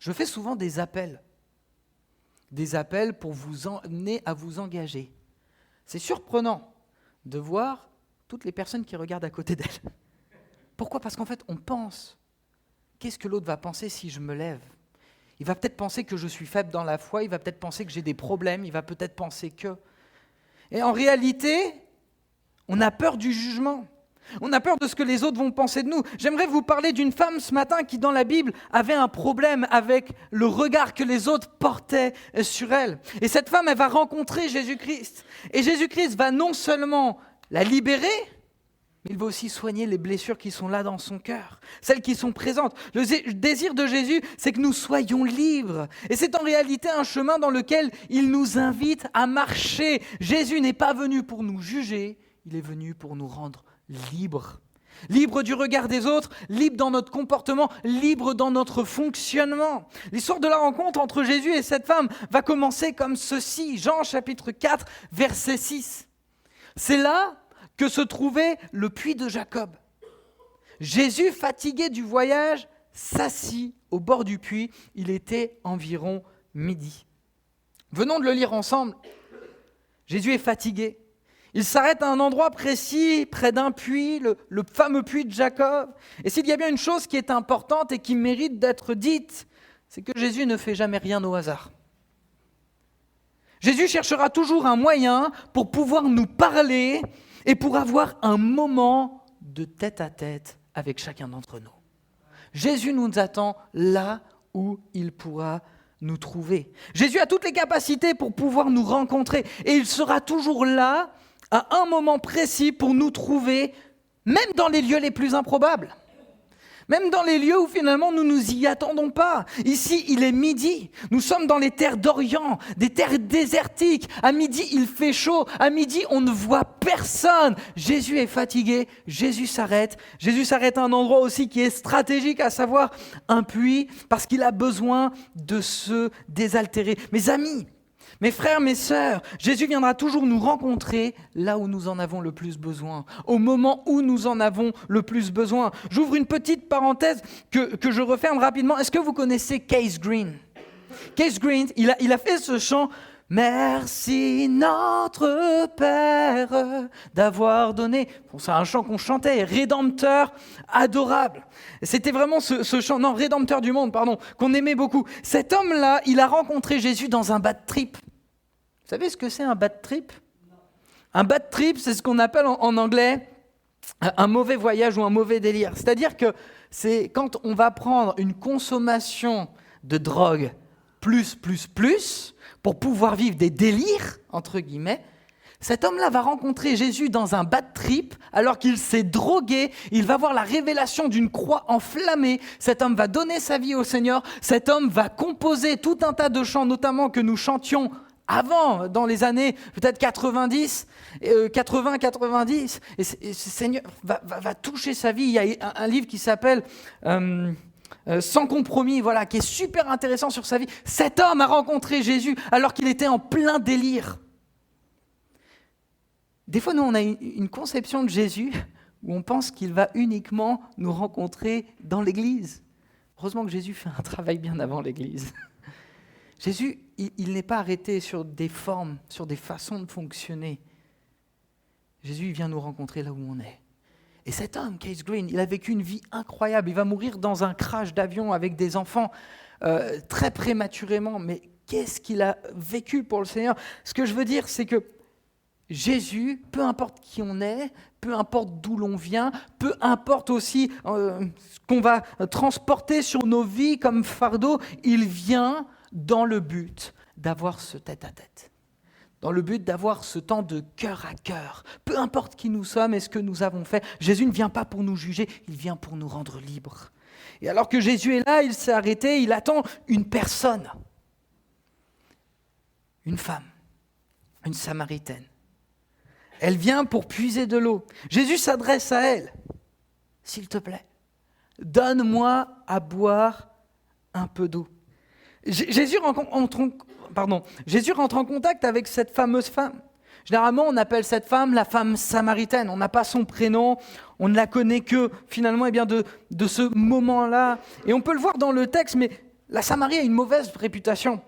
Je fais souvent des appels pour vous emmener à vous engager. C'est surprenant de voir toutes les personnes qui regardent à côté d'elles. Pourquoi ? Parce qu'en fait, on pense. Qu'est-ce que l'autre va penser si je me lève ? Il va peut-être penser que je suis faible dans la foi, il va peut-être penser que j'ai des problèmes, il va peut-être penser que... Et en réalité, on a peur du jugement. On a peur de ce que les autres vont penser de nous. J'aimerais vous parler d'une femme ce matin qui, dans la Bible, avait un problème avec le regard que les autres portaient sur elle. Et cette femme, elle va rencontrer Jésus-Christ. Et Jésus-Christ va non seulement la libérer, mais il va aussi soigner les blessures qui sont là dans son cœur, celles qui sont présentes. Le désir de Jésus, c'est que nous soyons libres. Et c'est en réalité un chemin dans lequel il nous invite à marcher. Jésus n'est pas venu pour nous juger, il est venu pour nous rendre libres. Libres du regard des autres, libres dans notre comportement, libres dans notre fonctionnement. L'histoire de la rencontre entre Jésus et cette femme va commencer comme ceci. Jean chapitre 4, verset 6. C'est là que se trouvait le puits de Jacob. Jésus, fatigué du voyage, s'assit au bord du puits. Il était environ midi. Venons de le lire ensemble. Jésus est fatigué. Il s'arrête à un endroit précis, près d'un puits, le fameux puits de Jacob. Et s'il y a bien une chose qui est importante et qui mérite d'être dite, c'est que Jésus ne fait jamais rien au hasard. Jésus cherchera toujours un moyen pour pouvoir nous parler et pour avoir un moment de tête-à-tête avec chacun d'entre nous. Jésus nous attend là où il pourra nous trouver. Jésus a toutes les capacités pour pouvoir nous rencontrer et il sera toujours là à un moment précis pour nous trouver, même dans les lieux les plus improbables. Même dans les lieux où finalement nous ne nous y attendons pas. Ici, il est midi. Nous sommes dans les terres d'Orient, des terres désertiques. À midi, il fait chaud. À midi, on ne voit personne. Jésus est fatigué. Jésus s'arrête. Jésus s'arrête à un endroit aussi qui est stratégique, à savoir un puits, parce qu'il a besoin de se désaltérer. Mes amis, mes frères, mes sœurs, Jésus viendra toujours nous rencontrer là où nous en avons le plus besoin, au moment où nous en avons le plus besoin. J'ouvre une petite parenthèse que je referme rapidement. Est-ce que vous connaissez Keith Green ? Keith Green, il a fait ce chant « Merci notre Père d'avoir donné ». Bon, c'est un chant qu'on chantait, « Rédempteur adorable ». C'était vraiment ce chant, non, « Rédempteur du monde », pardon, qu'on aimait beaucoup. Cet homme-là, il a rencontré Jésus dans un bad trip. Vous savez ce que c'est un bad trip ? Un bad trip, c'est ce qu'on appelle en anglais un mauvais voyage ou un mauvais délire. C'est-à-dire que c'est quand on va prendre une consommation de drogue plus, pour pouvoir vivre des délires, entre guillemets, cet homme-là va rencontrer Jésus dans un bad trip, alors qu'il s'est drogué, il va voir la révélation d'une croix enflammée, cet homme va donner sa vie au Seigneur, cet homme va composer tout un tas de chants, notamment que nous chantions avant, dans les années peut-être 80-90, et ce Seigneur va toucher sa vie. Il y a un livre qui s'appelle Sans compromis, voilà, qui est super intéressant sur sa vie. Cet homme a rencontré Jésus alors qu'il était en plein délire. Des fois, nous, on a une conception de Jésus où on pense qu'il va uniquement nous rencontrer dans l'église. Heureusement que Jésus fait un travail bien avant l'église. Jésus, il n'est pas arrêté sur des formes, sur des façons de fonctionner. Jésus, il vient nous rencontrer là où on est. Et cet homme, Keith Green, il a vécu une vie incroyable. Il va mourir dans un crash d'avion avec des enfants très prématurément. Mais qu'est-ce qu'il a vécu pour le Seigneur ? Ce que je veux dire, c'est que Jésus, peu importe qui on est, peu importe d'où l'on vient, peu importe aussi ce qu'on va transporter sur nos vies comme fardeau, il vient dans le but d'avoir ce tête-à-tête, dans le but d'avoir ce temps de cœur à cœur. Peu importe qui nous sommes et ce que nous avons fait, Jésus ne vient pas pour nous juger, il vient pour nous rendre libres. Et alors que Jésus est là, il s'est arrêté, il attend une personne, une femme, une Samaritaine. Elle vient pour puiser de l'eau. Jésus s'adresse à elle. « S'il te plaît, donne-moi à boire un peu d'eau. » Jésus rentre en contact avec cette fameuse femme. Généralement, on appelle cette femme la femme samaritaine. On n'a pas son prénom, on ne la connaît que finalement de ce moment-là. Et on peut le voir dans le texte, mais la Samarie a une mauvaise réputation.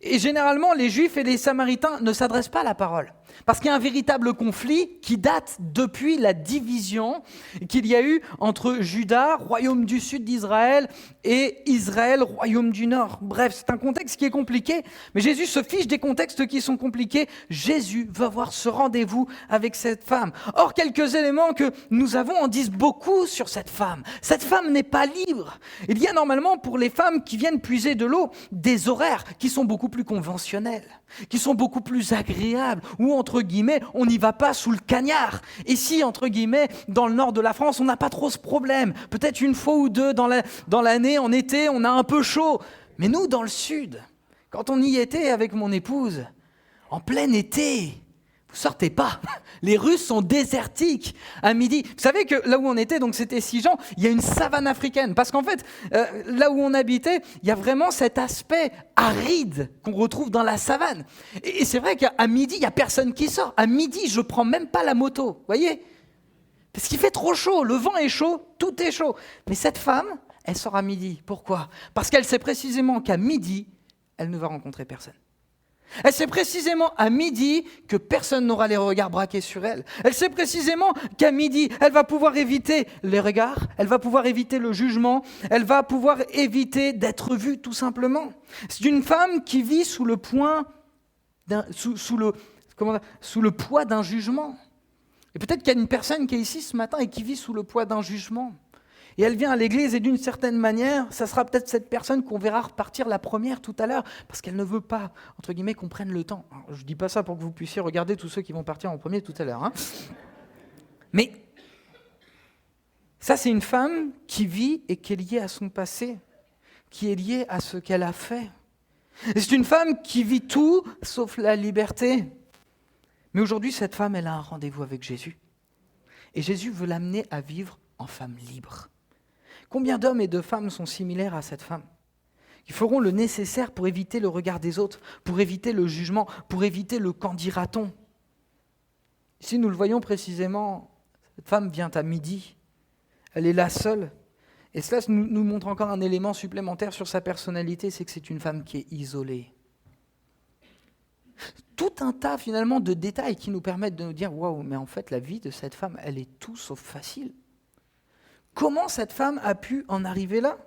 Et généralement, les Juifs et les Samaritains ne s'adressent pas à la parole. Parce qu'il y a un véritable conflit qui date depuis la division qu'il y a eu entre Juda, royaume du sud d'Israël, et Israël, royaume du nord. Bref, c'est un contexte qui est compliqué, mais Jésus se fiche des contextes qui sont compliqués. Jésus va avoir ce rendez-vous avec cette femme. Or, quelques éléments que nous avons en disent beaucoup sur cette femme. Cette femme n'est pas libre. Il y a normalement pour les femmes qui viennent puiser de l'eau des horaires qui sont beaucoup plus conventionnels, qui sont beaucoup plus agréables, où entre guillemets, on n'y va pas sous le cagnard. Ici, entre guillemets, dans le nord de la France, on n'a pas trop ce problème. Peut-être une fois ou deux dans l'année, en été, on a un peu chaud. Mais nous, dans le sud, quand on y était avec mon épouse, en plein été, vous sortez pas. Les rues sont désertiques à midi. Vous savez que là où on était, donc c'était Sijan, il y a une savane africaine. Parce qu'en fait, là où on habitait, il y a vraiment cet aspect aride qu'on retrouve dans la savane. Et c'est vrai qu'à midi, il n'y a personne qui sort. À midi, je ne prends même pas la moto. Vous voyez ? Parce qu'il fait trop chaud. Le vent est chaud, tout est chaud. Mais cette femme, elle sort à midi. Pourquoi ? Parce qu'elle sait précisément qu'à midi, elle ne va rencontrer personne. Elle sait précisément à midi que personne n'aura les regards braqués sur elle. Elle sait précisément qu'à midi, elle va pouvoir éviter les regards, elle va pouvoir éviter le jugement, elle va pouvoir éviter d'être vue tout simplement. C'est une femme qui vit sous le poids d'un jugement. Et peut-être qu'il y a une personne qui est ici ce matin et qui vit sous le poids d'un jugement. Et elle vient à l'église et d'une certaine manière, ça sera peut-être cette personne qu'on verra repartir la première tout à l'heure, parce qu'elle ne veut pas, entre guillemets, qu'on prenne le temps. Alors, je ne dis pas ça pour que vous puissiez regarder tous ceux qui vont partir en premier tout à l'heure. Mais ça, c'est une femme qui vit et qui est liée à son passé, qui est liée à ce qu'elle a fait. Et c'est une femme qui vit tout sauf la liberté. Mais aujourd'hui, cette femme, elle a un rendez-vous avec Jésus. Et Jésus veut l'amener à vivre en femme libre. Combien d'hommes et de femmes sont similaires à cette femme ? Ils feront le nécessaire pour éviter le regard des autres, pour éviter le jugement, pour éviter le qu'en dira-t-on. Ici, nous le voyons précisément, cette femme vient à midi. Elle est là seule. Et cela nous montre encore un élément supplémentaire sur sa personnalité, c'est que c'est une femme qui est isolée. Tout un tas finalement de détails qui nous permettent de nous dire « Waouh, mais en fait la vie de cette femme, elle est tout sauf facile ». Comment cette femme a pu en arriver là ?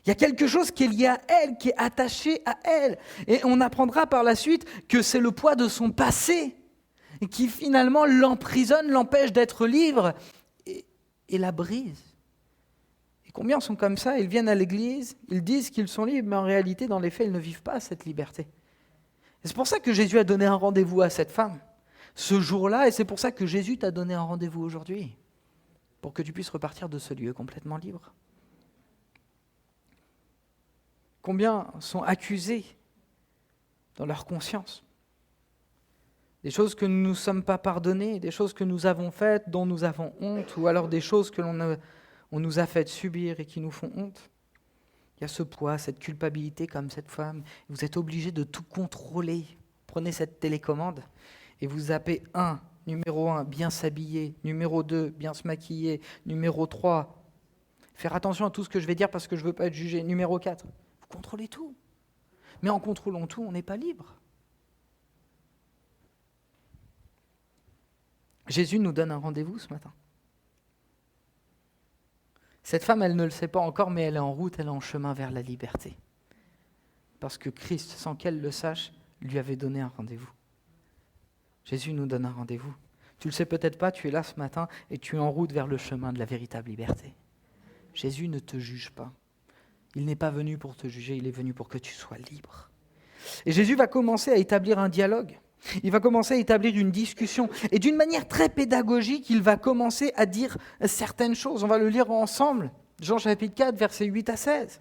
Il y a quelque chose qui est lié à elle, qui est attaché à elle. Et on apprendra par la suite que c'est le poids de son passé qui finalement l'emprisonne, l'empêche d'être libre et la brise. Et combien sont comme ça ? Ils viennent à l'église, ils disent qu'ils sont libres, mais en réalité, dans les faits, ils ne vivent pas cette liberté. Et c'est pour ça que Jésus a donné un rendez-vous à cette femme ce jour-là, et c'est pour ça que Jésus t'a donné un rendez-vous aujourd'hui. Pour que tu puisses repartir de ce lieu complètement libre. Combien sont accusés dans leur conscience ? Des choses que nous ne nous sommes pas pardonnées, des choses que nous avons faites, dont nous avons honte, ou alors des choses que on nous a faites subir et qui nous font honte. Il y a ce poids, cette culpabilité comme cette femme. Vous êtes obligé de tout contrôler. Prenez cette télécommande et vous zappez 1. Numéro 1, bien s'habiller. Numéro 2, bien se maquiller. Numéro 3, faire attention à tout ce que je vais dire parce que je ne veux pas être jugé. Numéro 4, vous contrôlez tout. Mais en contrôlant tout, on n'est pas libre. Jésus nous donne un rendez-vous ce matin. Cette femme, elle ne le sait pas encore, mais elle est en route, elle est en chemin vers la liberté. Parce que Christ, sans qu'elle le sache, lui avait donné un rendez-vous. Jésus nous donne un rendez-vous. Tu ne le sais peut-être pas, tu es là ce matin et tu es en route vers le chemin de la véritable liberté. Jésus ne te juge pas. Il n'est pas venu pour te juger, il est venu pour que tu sois libre. Et Jésus va commencer à établir un dialogue. Il va commencer à établir une discussion. Et d'une manière très pédagogique, il va commencer à dire certaines choses. On va le lire ensemble. Jean chapitre 4, versets 8 à 16.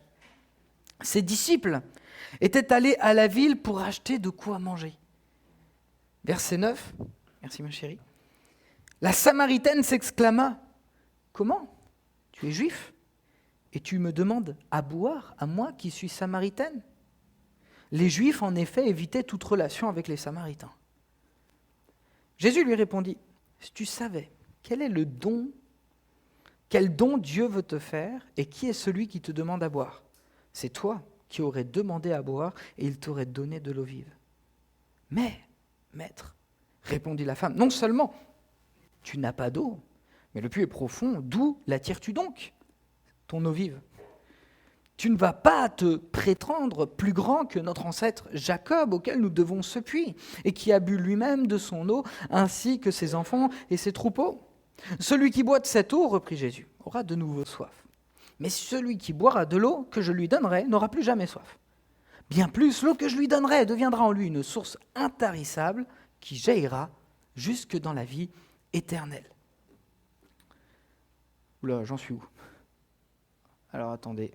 Ses disciples étaient allés à la ville pour acheter de quoi manger. Verset 9, merci ma chérie. La Samaritaine s'exclama, « Comment ? Tu es juif et tu me demandes à boire, à moi qui suis samaritaine ?» Les Juifs, en effet, évitaient toute relation avec les Samaritains. Jésus lui répondit, « Si tu savais quel don Dieu veut te faire et qui est celui qui te demande à boire, c'est toi qui aurait demandé à boire et il t'aurait donné de l'eau vive. Mais, maître, répondit la femme, non seulement tu n'as pas d'eau, mais le puits est profond, d'où l'attires-tu donc, ton eau vive ? Tu ne vas pas te prétendre plus grand que notre ancêtre Jacob, auquel nous devons ce puits, et qui a bu lui-même de son eau, ainsi que ses enfants et ses troupeaux. Celui qui boit de cette eau, reprit Jésus, aura de nouveau soif. Mais celui qui boira de l'eau que je lui donnerai n'aura plus jamais soif. Bien plus, l'eau que je lui donnerai deviendra en lui une source intarissable qui jaillira jusque dans la vie éternelle. Oula, j'en suis où ? Alors attendez.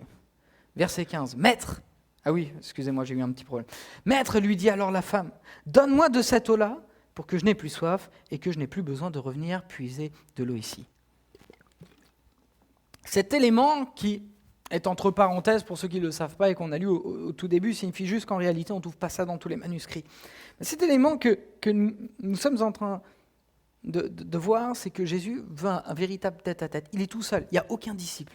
Verset 15. Maître, ah oui, excusez-moi, j'ai eu un petit problème. Maître, lui dit alors la femme, donne-moi de cette eau-là pour que je n'ai plus soif et que je n'ai plus besoin de revenir puiser de l'eau ici. Cet élément qui est entre parenthèses pour ceux qui ne le savent pas et qu'on a lu au tout début, signifie juste qu'en réalité, on ne trouve pas ça dans tous les manuscrits. Mais cet élément que nous sommes en train de voir, c'est que Jésus veut un véritable tête-à-tête. Il est tout seul, il n'y a aucun disciple.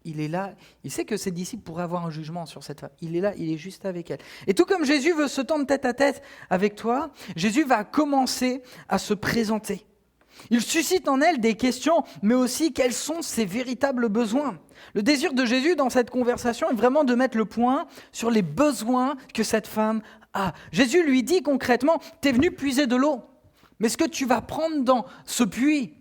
Il est là, il sait que ses disciples pourraient avoir un jugement sur cette femme. Il est là, il est juste avec elle. Et tout comme Jésus veut se tendre tête-à-tête avec toi, Jésus va commencer à se présenter. Il suscite en elle des questions, mais aussi quels sont ses véritables besoins. Le désir de Jésus dans cette conversation est vraiment de mettre le point sur les besoins que cette femme a. Jésus lui dit concrètement, tu es venu puiser de l'eau, mais ce que tu vas prendre dans ce puits,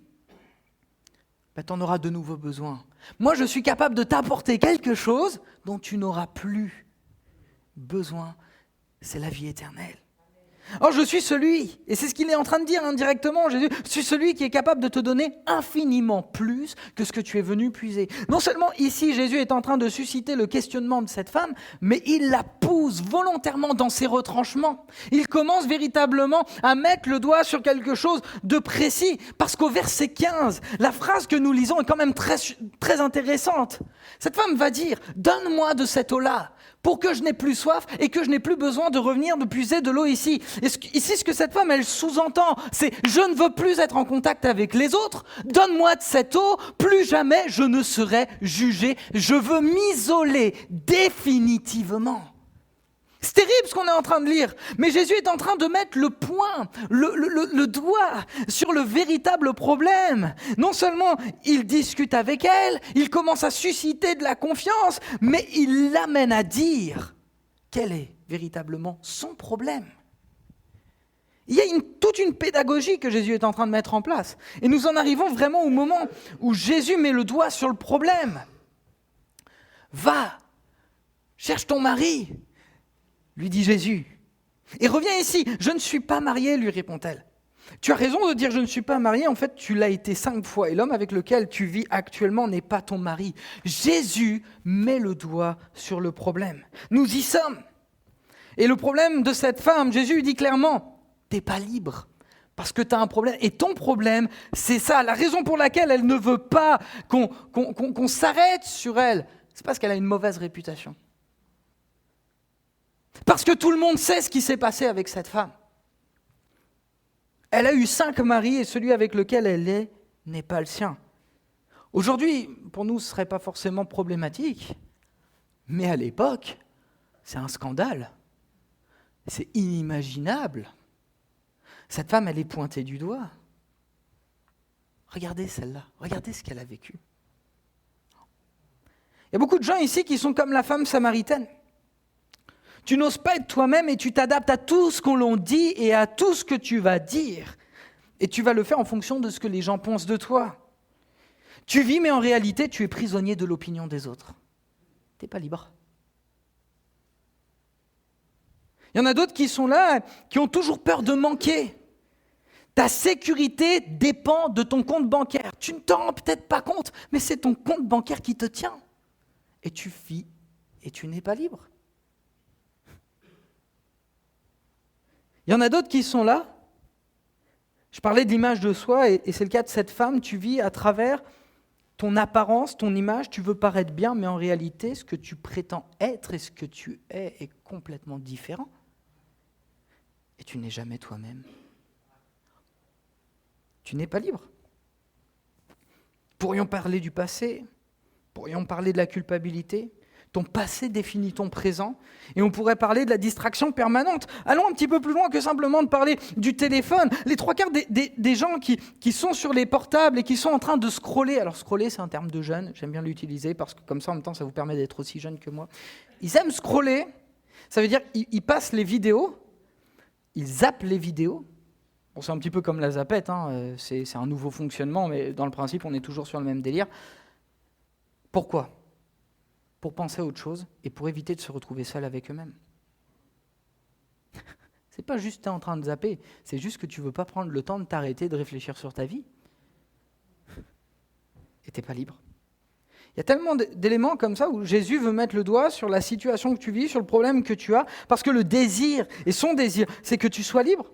tu en auras de nouveaux besoins. Moi, je suis capable de t'apporter quelque chose dont tu n'auras plus besoin, c'est la vie éternelle. Or, je suis celui, et c'est ce qu'il est en train de dire indirectement, Jésus, je suis celui qui est capable de te donner infiniment plus que ce que tu es venu puiser. Non seulement ici, Jésus est en train de susciter le questionnement de cette femme, mais il la pousse volontairement dans ses retranchements. Il commence véritablement à mettre le doigt sur quelque chose de précis, parce qu'au verset 15, la phrase que nous lisons est quand même très, très intéressante. Cette femme va dire, donne-moi de cette eau-là, pour que je n'ai plus soif et que je n'ai plus besoin de revenir de puiser de l'eau ici. Et ici, ce que cette femme, elle sous-entend, c'est « je ne veux plus être en contact avec les autres, donne-moi de cette eau, plus jamais je ne serai jugé, je veux m'isoler définitivement ». C'est terrible ce qu'on est en train de lire, mais Jésus est en train de mettre le point, le doigt sur le véritable problème. Non seulement il discute avec elle, il commence à susciter de la confiance, mais il l'amène à dire quel est véritablement son problème. Il y a toute une pédagogie que Jésus est en train de mettre en place. Et nous en arrivons vraiment au moment où Jésus met le doigt sur le problème. Va, cherche ton mari, lui dit Jésus. Et reviens ici, je ne suis pas mariée, lui répond-elle. Tu as raison de dire je ne suis pas mariée, en fait tu l'as été 5 fois et l'homme avec lequel tu vis actuellement n'est pas ton mari. Jésus met le doigt sur le problème. Nous y sommes. Et le problème de cette femme, Jésus lui dit clairement, t'es pas libre. Parce que tu as un problème. Et ton problème, c'est ça. La raison pour laquelle elle ne veut pas qu'on s'arrête sur elle, c'est parce qu'elle a une mauvaise réputation. Parce que tout le monde sait ce qui s'est passé avec cette femme. Elle a eu 5 maris et celui avec lequel elle est n'est pas le sien. Aujourd'hui, pour nous, ce ne serait pas forcément problématique, mais à l'époque, c'est un scandale. C'est inimaginable. Cette femme, elle est pointée du doigt. Regardez celle-là, regardez ce qu'elle a vécu. Il y a beaucoup de gens ici qui sont comme la femme samaritaine. Tu n'oses pas être toi-même et tu t'adaptes à tout ce qu'on l'on dit et à tout ce que tu vas dire. Et tu vas le faire en fonction de ce que les gens pensent de toi. Tu vis, mais en réalité, tu es prisonnier de l'opinion des autres. Tu n'es pas libre. Il y en a d'autres qui sont là, qui ont toujours peur de manquer. Ta sécurité dépend de ton compte bancaire. Tu ne t'en rends peut-être pas compte, mais c'est ton compte bancaire qui te tient. Et tu vis et tu n'es pas libre. Il y en a d'autres qui sont là. Je parlais de l'image de soi, et c'est le cas de cette femme. Tu vis à travers ton apparence, ton image. Tu veux paraître bien, mais en réalité, ce que tu prétends être et ce que tu es est complètement différent. Et tu n'es jamais toi-même. Tu n'es pas libre. Pourrions parler du passé, pourrions parler de la culpabilité. Ton passé définit ton présent. Et on pourrait parler de la distraction permanente. Allons un petit peu plus loin que simplement de parler du téléphone. Les trois quarts des gens qui sont sur les portables et qui sont en train de scroller. Alors scroller, c'est un terme de jeune. J'aime bien l'utiliser parce que comme ça, en même temps, ça vous permet d'être aussi jeune que moi. Ils aiment scroller. Ça veut dire qu'ils passent les vidéos. Ils zappent les vidéos. Bon, c'est un petit peu comme la zappette. C'est un nouveau fonctionnement, mais dans le principe, on est toujours sur le même délire. Pourquoi ? Pour penser à autre chose et pour éviter de se retrouver seul avec eux-mêmes. C'est pas juste que tu es en train de zapper, c'est juste que tu veux pas prendre le temps de t'arrêter, de réfléchir sur ta vie. Et tu n'es pas libre. Il y a tellement d'éléments comme ça où Jésus veut mettre le doigt sur la situation que tu vis, sur le problème que tu as, parce que le désir, et son désir, c'est que tu sois libre.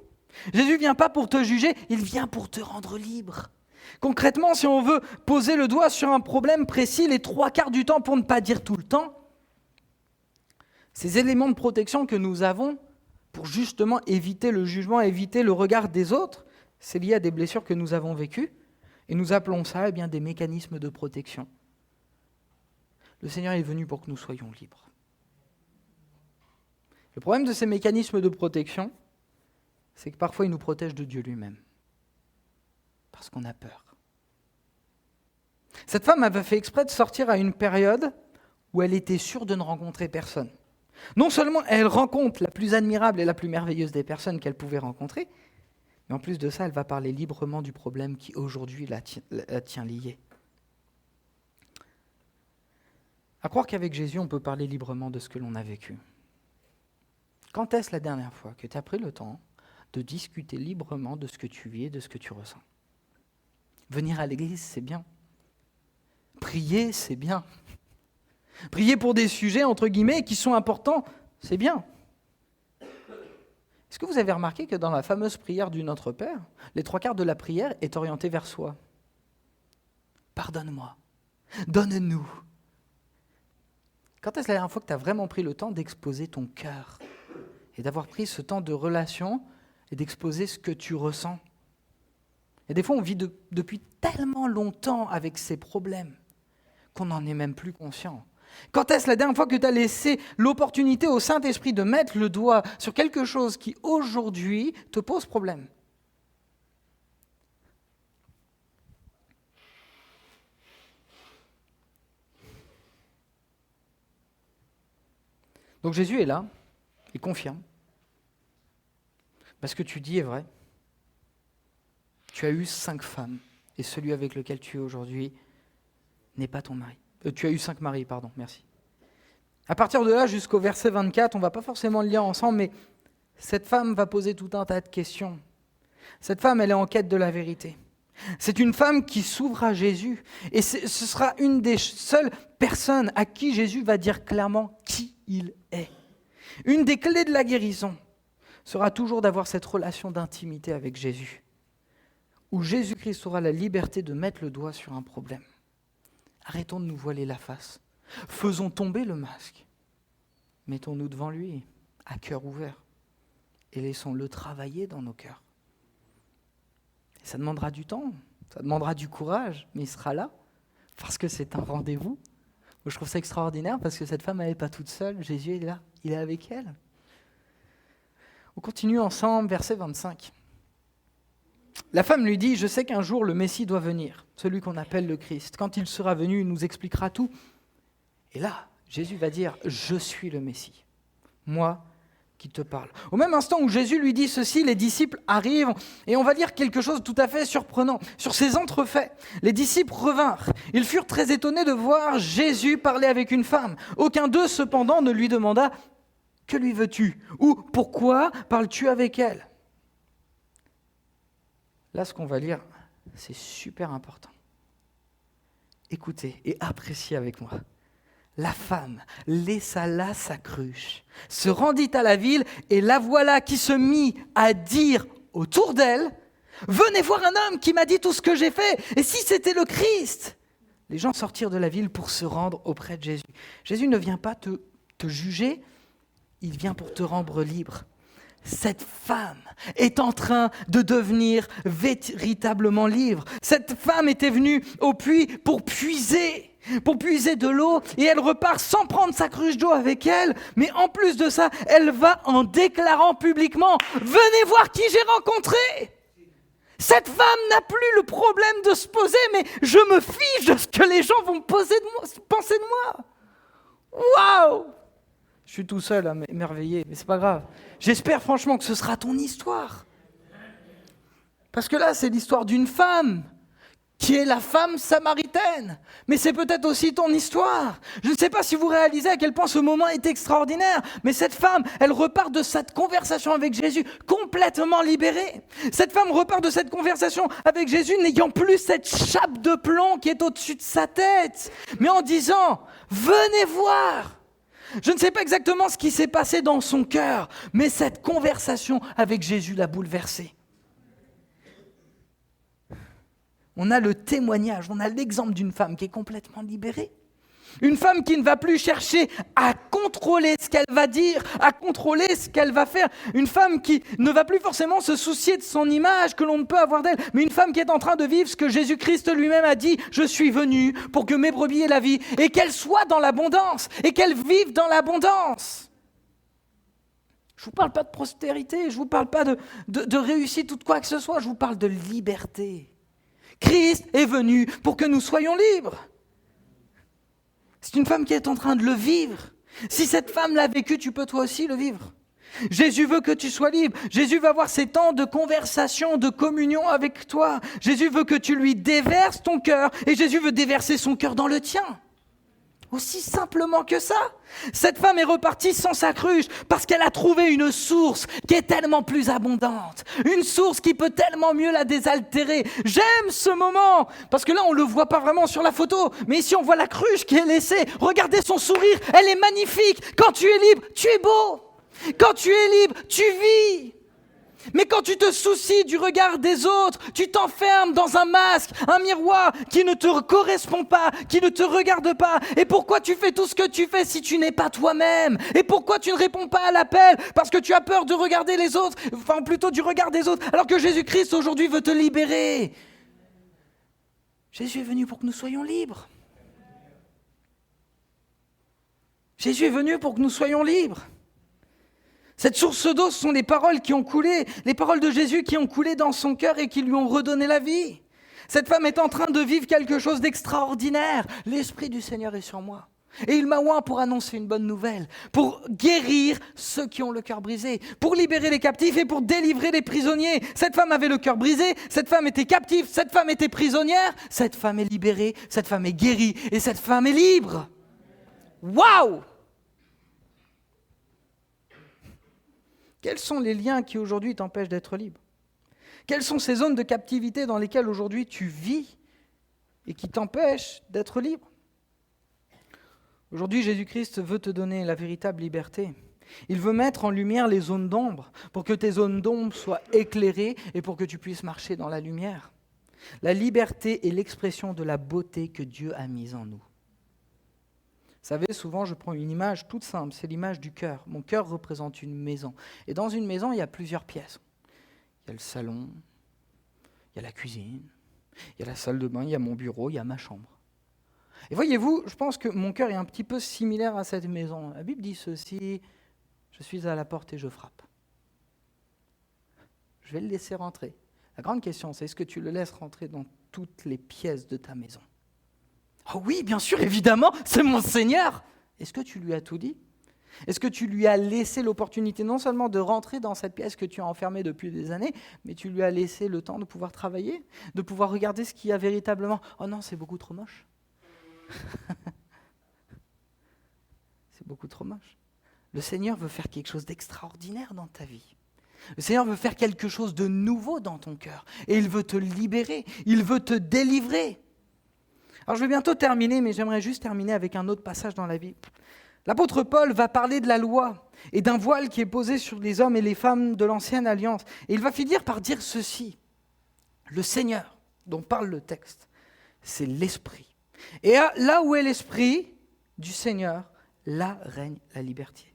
Jésus ne vient pas pour te juger, il vient pour te rendre libre. Concrètement, si on veut poser le doigt sur un problème précis, les trois quarts du temps, pour ne pas dire tout le temps, ces éléments de protection que nous avons pour justement éviter le jugement, éviter le regard des autres, c'est lié à des blessures que nous avons vécues, et nous appelons ça des mécanismes de protection. Le Seigneur est venu pour que nous soyons libres. Le problème de ces mécanismes de protection, c'est que parfois ils nous protègent de Dieu lui-même. Parce qu'on a peur. Cette femme avait fait exprès de sortir à une période où elle était sûre de ne rencontrer personne. Non seulement elle rencontre la plus admirable et la plus merveilleuse des personnes qu'elle pouvait rencontrer, mais en plus de ça, elle va parler librement du problème qui aujourd'hui la tient liée. À croire qu'avec Jésus, on peut parler librement de ce que l'on a vécu. Quand est-ce la dernière fois que tu as pris le temps de discuter librement de ce que tu vis et de ce que tu ressens ? Venir à l'église, c'est bien. Prier, c'est bien. Prier pour des sujets, entre guillemets, qui sont importants, c'est bien. Est-ce que vous avez remarqué que dans la fameuse prière du Notre Père, les trois quarts de la prière est orientée vers soi ? Pardonne-moi, donne-nous. Quand est-ce la dernière fois que tu as vraiment pris le temps d'exposer ton cœur et d'avoir pris ce temps de relation et d'exposer ce que tu ressens ? Et des fois, on vit depuis tellement longtemps avec ces problèmes qu'on n'en est même plus conscient. Quand est-ce la dernière fois que tu as laissé l'opportunité au Saint-Esprit de mettre le doigt sur quelque chose qui, aujourd'hui, te pose problème ? Donc Jésus est là, il confirme. Parce que tu dis est vrai. Tu as eu 5 femmes, et celui avec lequel tu es aujourd'hui n'est pas ton mari. Tu as eu 5 maris, pardon, merci. À partir de là, jusqu'au verset 24, on ne va pas forcément le lire ensemble, mais cette femme va poser tout un tas de questions. Cette femme, elle est en quête de la vérité. C'est une femme qui s'ouvre à Jésus, et ce sera une des seules personnes à qui Jésus va dire clairement qui il est. Une des clés de la guérison sera toujours d'avoir cette relation d'intimité avec Jésus, où Jésus-Christ aura la liberté de mettre le doigt sur un problème. Arrêtons de nous voiler la face. Faisons tomber le masque. Mettons-nous devant lui, à cœur ouvert, et laissons-le travailler dans nos cœurs. Et ça demandera du temps, ça demandera du courage, mais il sera là, parce que c'est un rendez-vous. Je trouve ça extraordinaire, parce que cette femme, elle n'est pas toute seule, Jésus est là, il est avec elle. On continue ensemble, verset 25. La femme lui dit, « Je sais qu'un jour le Messie doit venir, celui qu'on appelle le Christ. Quand il sera venu, il nous expliquera tout. » Et là, Jésus va dire, « Je suis le Messie, moi qui te parle. » Au même instant où Jésus lui dit ceci, les disciples arrivent, et on va lire quelque chose de tout à fait surprenant. Sur ces entrefaits, les disciples revinrent. Ils furent très étonnés de voir Jésus parler avec une femme. Aucun d'eux, cependant, ne lui demanda, « Que lui veux-tu » ou « Pourquoi parles-tu avec elle ?» Là, ce qu'on va lire, c'est super important. Écoutez et appréciez avec moi. La femme laissa là sa cruche, se rendit à la ville, et la voilà qui se mit à dire autour d'elle, « Venez voir un homme qui m'a dit tout ce que j'ai fait, et si c'était le Christ ?» Les gens sortirent de la ville pour se rendre auprès de Jésus. Jésus ne vient pas te juger, il vient pour te rendre libre. Cette femme est en train de devenir véritablement libre. Cette femme était venue au puits pour puiser. pour puiser de l'eau et elle repart sans prendre sa cruche d'eau avec elle. Mais en plus de ça, elle va en déclarant publiquement « Venez voir qui j'ai rencontré !» Cette femme n'a plus le problème de se poser, mais je me fiche de ce que les gens vont penser de moi. Waouh! Je suis tout seul à m'émerveiller, mais c'est pas grave. J'espère franchement que ce sera ton histoire. Parce que là, c'est l'histoire d'une femme qui est la femme samaritaine. Mais c'est peut-être aussi ton histoire. Je ne sais pas si vous réalisez à quel point ce moment est extraordinaire, mais cette femme, elle repart de cette conversation avec Jésus complètement libérée. Cette femme repart de cette conversation avec Jésus n'ayant plus cette chape de plomb qui est au-dessus de sa tête, mais en disant « Venez voir !» Je ne sais pas exactement ce qui s'est passé dans son cœur, mais cette conversation avec Jésus l'a bouleversée. On a le témoignage, on a l'exemple d'une femme qui est complètement libérée. Une femme qui ne va plus chercher à contrôler ce qu'elle va dire, à contrôler ce qu'elle va faire. Une femme qui ne va plus forcément se soucier de son image que l'on ne peut avoir d'elle, mais une femme qui est en train de vivre ce que Jésus-Christ lui-même a dit « Je suis venu pour que mes brebis aient la vie » et qu'elle soit dans l'abondance et qu'elle vive dans l'abondance. Je ne vous parle pas de prospérité, je ne vous parle pas de réussite ou de quoi que ce soit, je vous parle de liberté. Christ est venu pour que nous soyons libres. C'est une femme qui est en train de le vivre. Si cette femme l'a vécu, tu peux toi aussi le vivre. Jésus veut que tu sois libre. Jésus va avoir ces temps de conversation, de communion avec toi. Jésus veut que tu lui déverses ton cœur et Jésus veut déverser son cœur dans le tien. Aussi simplement que ça. Cette femme est repartie sans sa cruche parce qu'elle a trouvé une source qui est tellement plus abondante. Une source qui peut tellement mieux la désaltérer. J'aime ce moment parce que là on ne le voit pas vraiment sur la photo. Mais ici on voit la cruche qui est laissée. Regardez son sourire, elle est magnifique. Quand tu es libre, tu es beau. Quand tu es libre, tu vis. Mais quand tu te soucies du regard des autres, tu t'enfermes dans un masque, un miroir qui ne te correspond pas, qui ne te regarde pas. Et pourquoi tu fais tout ce que tu fais si tu n'es pas toi-même? Et pourquoi tu ne réponds pas à l'appel? Parce que tu as peur de regarder les autres, enfin plutôt du regard des autres, alors que Jésus-Christ aujourd'hui veut te libérer. Jésus est venu pour que nous soyons libres. Jésus est venu pour que nous soyons libres. Cette source d'eau, ce sont les paroles qui ont coulé, les paroles de Jésus qui ont coulé dans son cœur et qui lui ont redonné la vie. Cette femme est en train de vivre quelque chose d'extraordinaire. L'Esprit du Seigneur est sur moi. Et il m'a oint pour annoncer une bonne nouvelle, pour guérir ceux qui ont le cœur brisé, pour libérer les captifs et pour délivrer les prisonniers. Cette femme avait le cœur brisé, cette femme était captive, cette femme était prisonnière, cette femme est libérée, cette femme est guérie et cette femme est libre. Waouh! Quels sont les liens qui aujourd'hui t'empêchent d'être libre? Quelles sont ces zones de captivité dans lesquelles aujourd'hui tu vis et qui t'empêchent d'être libre? Aujourd'hui, Jésus-Christ veut te donner la véritable liberté. Il veut mettre en lumière les zones d'ombre pour que tes zones d'ombre soient éclairées et pour que tu puisses marcher dans la lumière. La liberté est l'expression de la beauté que Dieu a mise en nous. Vous savez, souvent, je prends une image toute simple, c'est l'image du cœur. Mon cœur représente une maison. Et dans une maison, il y a plusieurs pièces. Il y a le salon, il y a la cuisine, il y a la salle de bain, il y a mon bureau, il y a ma chambre. Et voyez-vous, je pense que mon cœur est un petit peu similaire à cette maison. La Bible dit ceci, je suis à la porte et je frappe. Je vais le laisser rentrer. La grande question, c'est est-ce que tu le laisses rentrer dans toutes les pièces de ta maison? Oh oui, bien sûr, évidemment, c'est mon Seigneur. Est-ce que tu lui as tout dit? Est-ce que tu lui as laissé l'opportunité non seulement de rentrer dans cette pièce que tu as enfermée depuis des années, mais tu lui as laissé le temps de pouvoir travailler, de pouvoir regarder ce qu'il y a véritablement? Oh non, c'est beaucoup trop moche. C'est beaucoup trop moche. Le Seigneur veut faire quelque chose d'extraordinaire dans ta vie. Le Seigneur veut faire quelque chose de nouveau dans ton cœur. Et il veut te libérer, il veut te délivrer. Alors je vais bientôt terminer, mais j'aimerais juste terminer avec un autre passage dans la Bible. L'apôtre Paul va parler de la loi et d'un voile qui est posé sur les hommes et les femmes de l'ancienne alliance. Et il va finir par dire ceci. Le Seigneur, dont parle le texte, c'est l'Esprit. Et là où est l'Esprit du Seigneur, là règne la liberté.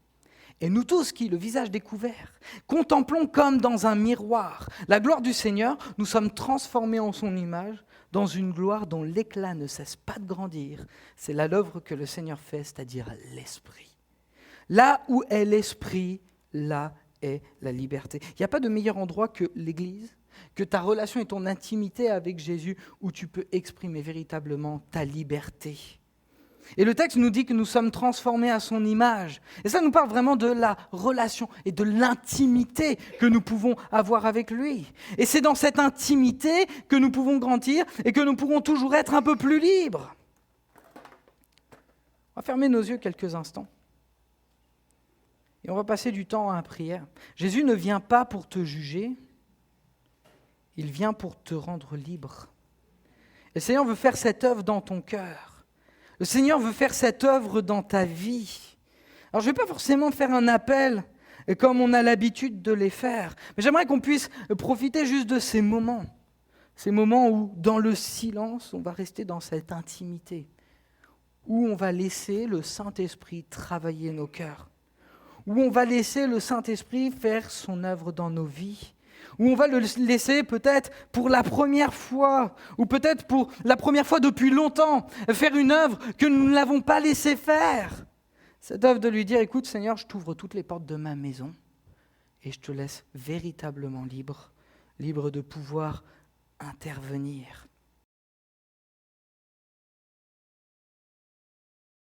Et nous tous qui, le visage découvert, contemplons comme dans un miroir la gloire du Seigneur, nous sommes transformés en son image dans une gloire dont l'éclat ne cesse pas de grandir. C'est là l'œuvre que le Seigneur fait, c'est-à-dire l'Esprit. Là où est l'Esprit, là est la liberté. Il n'y a pas de meilleur endroit que l'Église, que ta relation et ton intimité avec Jésus, où tu peux exprimer véritablement ta liberté. Et le texte nous dit que nous sommes transformés à son image. Et ça nous parle vraiment de la relation et de l'intimité que nous pouvons avoir avec lui. Et c'est dans cette intimité que nous pouvons grandir et que nous pourrons toujours être un peu plus libres. On va fermer nos yeux quelques instants. Et on va passer du temps à la prière. Jésus ne vient pas pour te juger, il vient pour te rendre libre. Et le Seigneur veut faire cette œuvre dans ton cœur. Le Seigneur veut faire cette œuvre dans ta vie. Alors je ne vais pas forcément faire un appel comme on a l'habitude de les faire, mais j'aimerais qu'on puisse profiter juste de ces moments où dans le silence, on va rester dans cette intimité, où on va laisser le Saint-Esprit travailler nos cœurs, où on va laisser le Saint-Esprit faire son œuvre dans nos vies, où on va le laisser peut-être pour la première fois, ou peut-être pour la première fois depuis longtemps, faire une œuvre que nous ne l'avons pas laissé faire. Cette œuvre de lui dire, écoute Seigneur, je t'ouvre toutes les portes de ma maison et je te laisse véritablement libre de pouvoir intervenir.